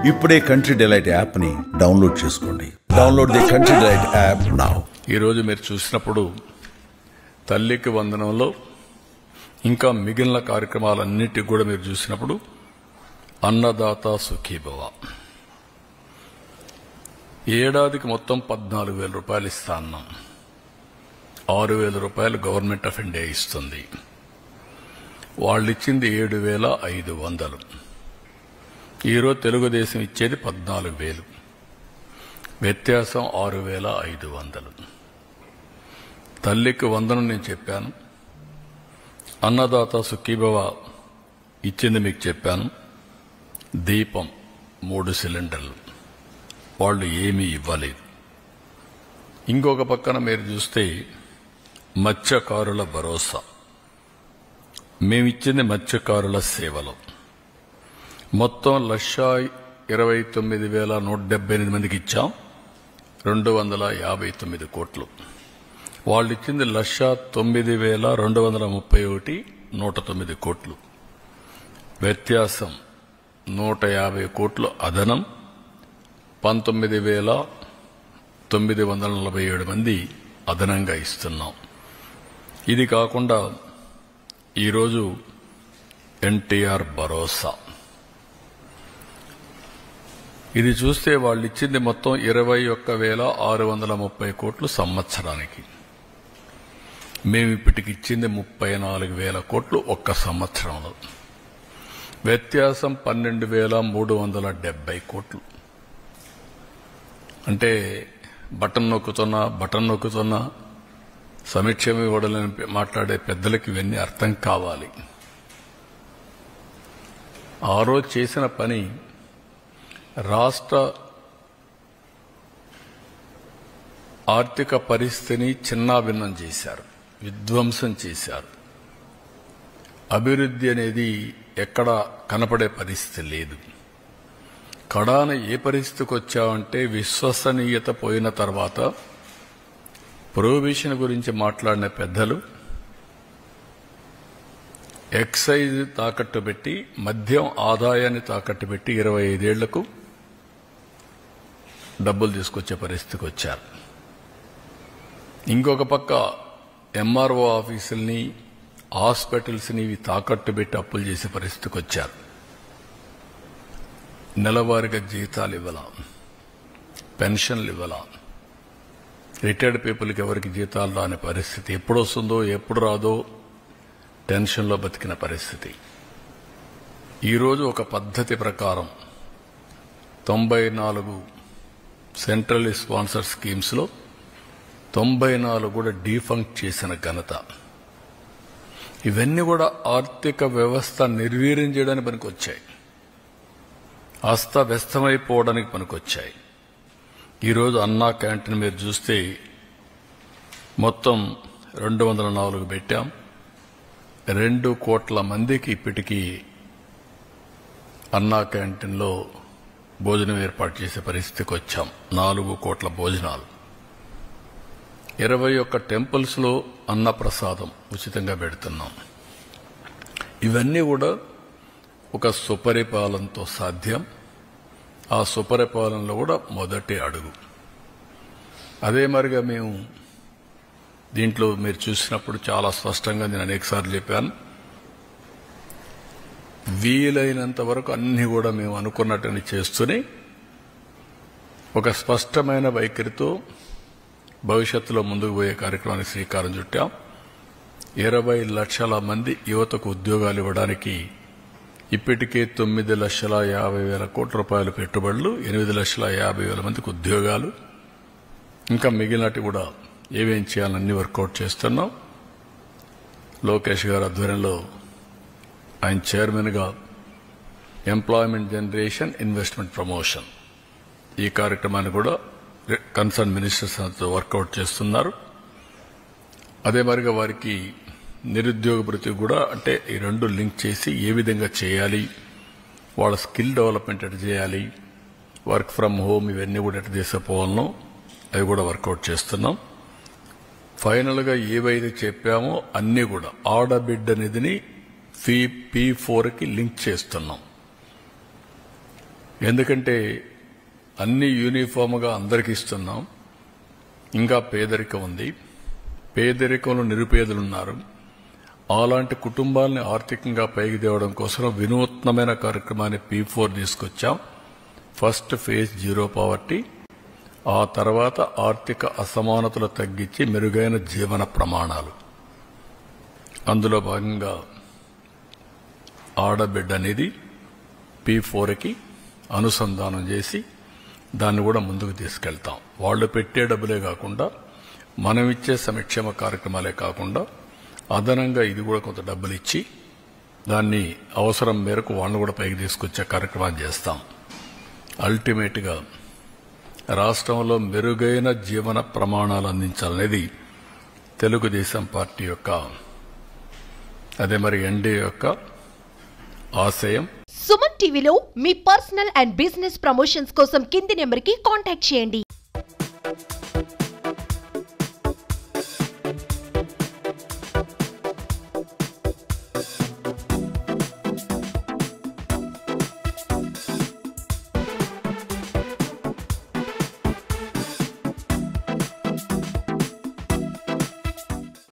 ఇప్పుడే country delight app ని download చేసుకోండి. Download the country delight app now. ఈరోజు మీరు చూసినప్పుడు తల్లికి వందనంలో ఇంకా మిగిలిన కార్యక్రమాలన్నిటికి కూడా మీరు చూసినప్పుడు అన్నదాత సుఖీభవ ఏడాదికి మొత్తం 14,000 రూపాయలు ఇస్తా అన్నాం. 6,000 రూపాయలు గవర్నమెంట్ ఆఫ్ ఇండియా ఇస్తుంది. వాళ్ళు ఇచ్చింది 7,500. ఈరోజు తెలుగుదేశం ఇచ్చేది 14,000. వ్యత్యాసం 6,500. తల్లికి వందనం నేను చెప్పాను. అన్నదాత సుఖీభవ ఇచ్చింది మీకు చెప్పాను. దీపం 3 సిలిండర్లు వాళ్ళు ఏమీ ఇవ్వలేదు. ఇంకొక పక్కన మీరు చూస్తే మత్స్యకారుల భరోసా మేమిచ్చింది మత్స్యకారుల సేవలు మొత్తం 1,29,178 మందికి ఇచ్చాం. 259 కోట్లు. వాళ్ళు ఇచ్చింది 1,09,231 109 కోట్లు. వ్యత్యాసం 150 కోట్లు అదనం. 19,947 మంది అదనంగా ఇస్తున్నాం. ఇది కాకుండా ఈరోజు ఎన్టీఆర్ భరోసా ఇది చూస్తే వాళ్ళు ఇచ్చింది మొత్తం 21,630 కోట్లు సంవత్సరానికి. మేము ఇప్పటికి ఇచ్చింది 34,000 కోట్లు ఒక్క సంవత్సరంలో. వ్యత్యాసం 12,370 కోట్లు. అంటే బటన్ నొక్కుతున్నా సమీక్ష ఇవ్వడాలని మాట్లాడే పెద్దలకి ఇవన్నీ అర్థం కావాలి. ఆ రోజు చేసిన పని రాష్ట్ర ఆర్థిక పరిస్థితిని చిన్నాభిన్నం చేశారు, విధ్వంసం చేశారు. అభివృద్ధి అనేది ఎక్కడ కనపడే పరిస్థితి లేదు. కడాన ఏ పరిస్థితికి వచ్చామంటే విశ్వసనీయత పోయిన తర్వాత ప్రొహిబిషన్ గురించి మాట్లాడిన పెద్దలు ఎక్సైజ్ తాకట్టు పెట్టి మద్యం ఆదాయాన్ని తాకట్టు పెట్టి 25 ఏళ్లకు డబ్బులు తీసుకొచ్చే పరిస్థితికి వచ్చారు. ఇంకొక పక్క ఎంఆర్ఓ ఆఫీసుల్ని హాస్పిటల్స్ని ఇవి తాకట్టు పెట్టి అప్పులు చేసే పరిస్థితికి వచ్చారు. నెలవారీగా జీతాలు ఇవ్వాల, పెన్షన్లు ఇవ్వాల. రిటైర్డ్ పీపుల్కి ఎవరికి జీతాలు రాని పరిస్థితి. ఎప్పుడు వస్తుందో ఎప్పుడు రాదో టెన్షన్లో బతికిన పరిస్థితి. ఈరోజు ఒక పద్ధతి ప్రకారం 94 సెంట్రల్ స్పాన్సర్ స్కీమ్స్లో 94 కూడా డీఫంక్ట్ చేసిన ఘనత. ఇవన్నీ కూడా ఆర్థిక వ్యవస్థ నిర్వీర్యం చేయడానికి పనికొచ్చాయి, అస్తవ్యస్తమైపోవడానికి పనికొచ్చాయి. ఈరోజు అన్నా క్యాంటీన్ మీరు చూస్తే మొత్తం 204 పెట్టాం. 2 కోట్ల మందికి ఇప్పటికీ అన్నా క్యాంటీన్లో భోజనం ఏర్పాటు చేసే పరిస్థితికి వచ్చాం. 4 కోట్ల భోజనాలు. 21 టెంపుల్స్లో అన్నప్రసాదం ఉచితంగా పెడుతున్నాం. ఇవన్నీ కూడా ఒక సుపరిపాలనతో సాధ్యం. ఆ సుపరిపాలనలో కూడా మొదటి అడుగు. అదే మరిగా మేము దీంట్లో మీరు చూసినప్పుడు చాలా స్పష్టంగా నేను అనేకసార్లు చెప్పాను. వీలైనంత వరకు అన్ని కూడా మేము అనుకున్నట్టుని చేస్తూనే ఒక స్పష్టమైన వైఖరితో భవిష్యత్తులో ముందుకు పోయే కార్యక్రమానికి శ్రీకారం చుట్టాం. 20 లక్షల మంది యువతకు ఉద్యోగాలు ఇవ్వడానికి ఇప్పటికే 9,50,000 కోట్ల రూపాయల పెట్టుబడులు, 8,50,000 మందికి ఉద్యోగాలు. ఇంకా మిగిలినట్టు కూడా ఏమేం చేయాలన్నీ వర్కౌట్ చేస్తున్నాం. లోకేష్ గారి ఆధ్వర్యంలో ఆయన చైర్మన్గా ఎంప్లాయ్మెంట్ జనరేషన్ ఇన్వెస్ట్మెంట్ ప్రమోషన్ ఈ కార్యక్రమాన్ని కూడా కన్సర్న్ మినిస్టర్స్ వర్కౌట్ చేస్తున్నారు. అదే మరిగా వారికి నిరుద్యోగ భృతి కూడా అంటే ఈ 2 లింక్ చేసి ఏ విధంగా చేయాలి, వాళ్ళ స్కిల్ డెవలప్మెంట్ ఎట్లా చేయాలి, వర్క్ ఫ్రమ్ హోమ్ ఇవన్నీ కూడా ఎట్లా తీసుకుపోవాలనో అవి కూడా వర్కౌట్ చేస్తున్నాం. ఫైనల్గా ఏవైతే చెప్పామో అన్నీ కూడా ఆడబిడ్డ నిధిని P4కి లింక్ చేస్తున్నాం. ఎందుకంటే అన్ని యూనిఫామ్గా అందరికీ ఇస్తున్నాం. ఇంకా పేదరికం ఉంది. పేదరికంలో నిరుపేదలున్నారు. అలాంటి కుటుంబాలని ఆర్థికంగా పైకి తేవడం కోసం వినూత్నమైన కార్యక్రమాన్ని P4 తీసుకొచ్చాం. ఫస్ట్ ఫేజ్ జీరో పావర్టీ, ఆ తర్వాత ఆర్థిక అసమానతలు తగ్గించి మెరుగైన జీవన ప్రమాణాలు. అందులో భాగంగా ఆడబిడ్డ అనేది P4కి అనుసంధానం చేసి దాన్ని కూడా ముందుకు తీసుకెళ్తాం. వాళ్ళు పెట్టే డబ్బులే కాకుండా మనం ఇచ్చే సంక్షేమ కార్యక్రమాలే కాకుండా అదనంగా ఇది కూడా కొంత డబ్బులు ఇచ్చి దాన్ని అవసరం మేరకు వాళ్ళని కూడా పైకి తీసుకొచ్చే కార్యక్రమాన్ని చేస్తాం. అల్టిమేట్గా రాష్ట్రంలో మెరుగైన జీవన ప్రమాణాలు అందించాలనేది తెలుగుదేశం పార్టీ యొక్క, అదే మరి ఎన్డీఏ యొక్క ఆశయం. సుమన్ టీవీలో మీ పర్సనల్ అండ్ బిజినెస్ ప్రమోషన్స్ కోసం కింది నెంబర్కి కాంటాక్ట్ చేయండి.